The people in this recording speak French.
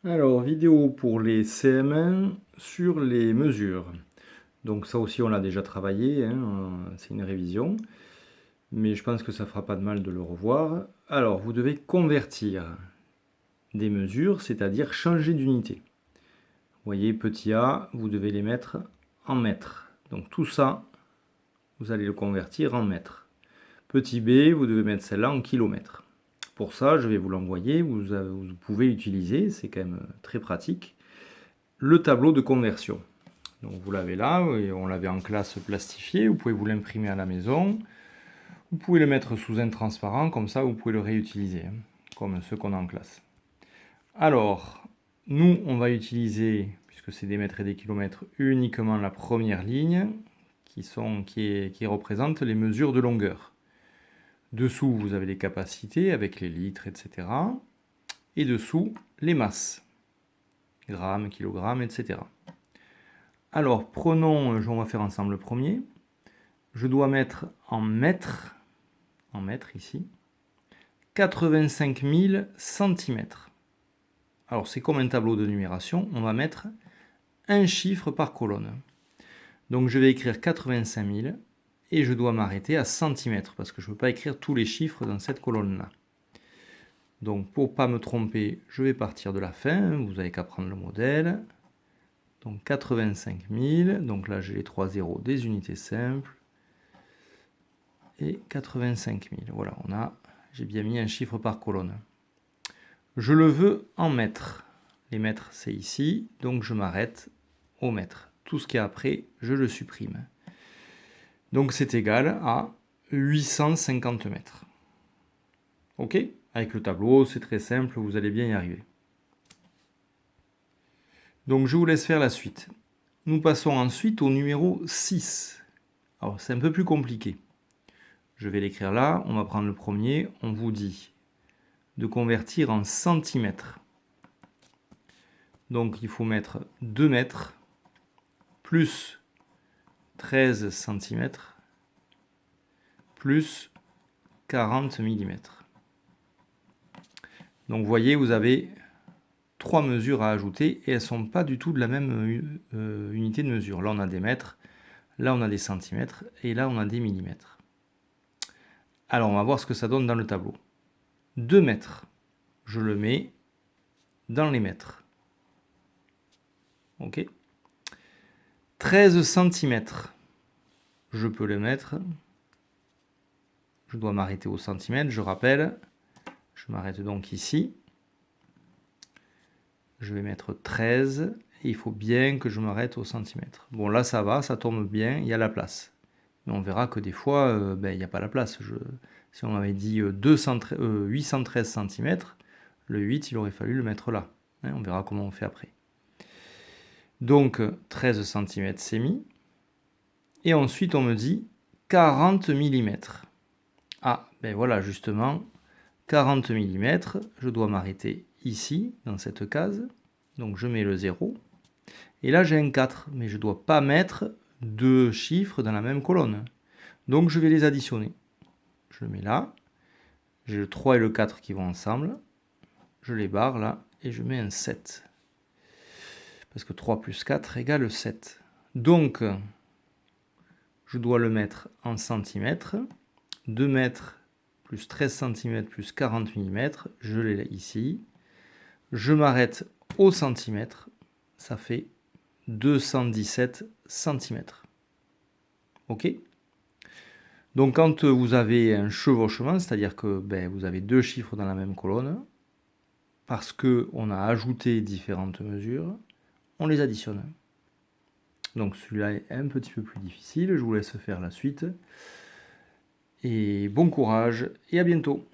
Alors, vidéo pour les CM1 sur les mesures. Donc ça aussi, on l'a déjà travaillé, hein, c'est une révision. Mais je pense que ça fera pas de mal de le revoir. Alors, vous devez convertir des mesures, c'est-à-dire changer d'unité. Vous voyez, petit a, vous devez les mettre en mètres. Donc tout ça, vous allez le convertir en mètres. Petit b, vous devez mettre celle-là en kilomètres. Pour ça, je vais vous l'envoyer, vous pouvez utiliser, c'est quand même très pratique, le tableau de conversion. Donc vous l'avez là, et on l'avait en classe plastifié, vous pouvez vous l'imprimer à la maison, vous pouvez le mettre sous un transparent, comme ça vous pouvez le réutiliser, comme ceux qu'on a en classe. Alors, nous on va utiliser, puisque c'est des mètres et des kilomètres, uniquement la première ligne, qui représente les mesures de longueur. Dessous, vous avez les capacités avec les litres, etc. Et dessous, les masses, grammes, kilogrammes, etc. Alors, prenons, on va faire ensemble le premier. Je dois mettre en mètres ici, 85 000 centimètres. Alors, c'est comme un tableau de numération, on va mettre un chiffre par colonne. Donc, je vais écrire 85 000 et je dois m'arrêter à centimètres parce que je ne peux pas écrire tous les chiffres dans cette colonne-là. Donc, pour ne pas me tromper, je vais partir de la fin. Vous n'avez qu'à prendre le modèle. Donc, 85 000. Donc là, j'ai les 3 zéros des unités simples. Et 85 000. Voilà, j'ai bien mis un chiffre par colonne. Je le veux en mètres. Les mètres, c'est ici. Donc, je m'arrête au mètre. Tout ce qui est après, je le supprime. Donc, c'est égal à 850 mètres. OK? Avec le tableau, c'est très simple, vous allez bien y arriver. Donc je vous laisse faire la suite. Nous passons ensuite au numéro 6. Alors c'est un peu plus compliqué. Je vais l'écrire là, on va prendre le premier. On vous dit de convertir en centimètres. Donc il faut mettre 2 mètres plus 13 centimètres plus 40 mm. Donc vous voyez, vous avez 3 mesures à ajouter et elles ne sont pas du tout de la même unité de mesure. Là on a des mètres, là on a des centimètres et là on a des millimètres. Alors on va voir ce que ça donne dans le tableau. 2 mètres, je le mets dans les mètres. Ok. 13 centimètres, je peux le mettre. Je dois m'arrêter au centimètre, je rappelle. Je m'arrête donc ici. Je vais mettre 13 et il faut bien que je m'arrête au centimètre. Bon là ça va, ça tombe bien, il y a la place. Mais on verra que des fois, il n'y a pas la place. Si on m'avait dit 813 cm, le 8, il aurait fallu le mettre là. Hein, on verra comment on fait après. Donc 13 cm, c'est mis. Et ensuite, on me dit 40 mm. Ah, ben voilà, justement, 40 mm, je dois m'arrêter ici, dans cette case. Donc je mets le 0. Et là, j'ai un 4, mais je ne dois pas mettre deux chiffres dans la même colonne. Donc je vais les additionner. Je le mets là. J'ai le 3 et le 4 qui vont ensemble. Je les barre là et je mets un 7. Parce que 3 plus 4 égale 7. Donc, je dois le mettre en centimètres. 2 mètres plus 13 cm plus 40 mm. Je l'ai ici. Je m'arrête au centimètre. Ça fait 217 cm. OK ? Donc quand vous avez un chevauchement, c'est-à-dire que vous avez deux chiffres dans la même colonne, parce qu'on a ajouté différentes mesures, on les additionne. Donc celui-là est un petit peu plus difficile, je vous laisse faire la suite. Et bon courage et à bientôt.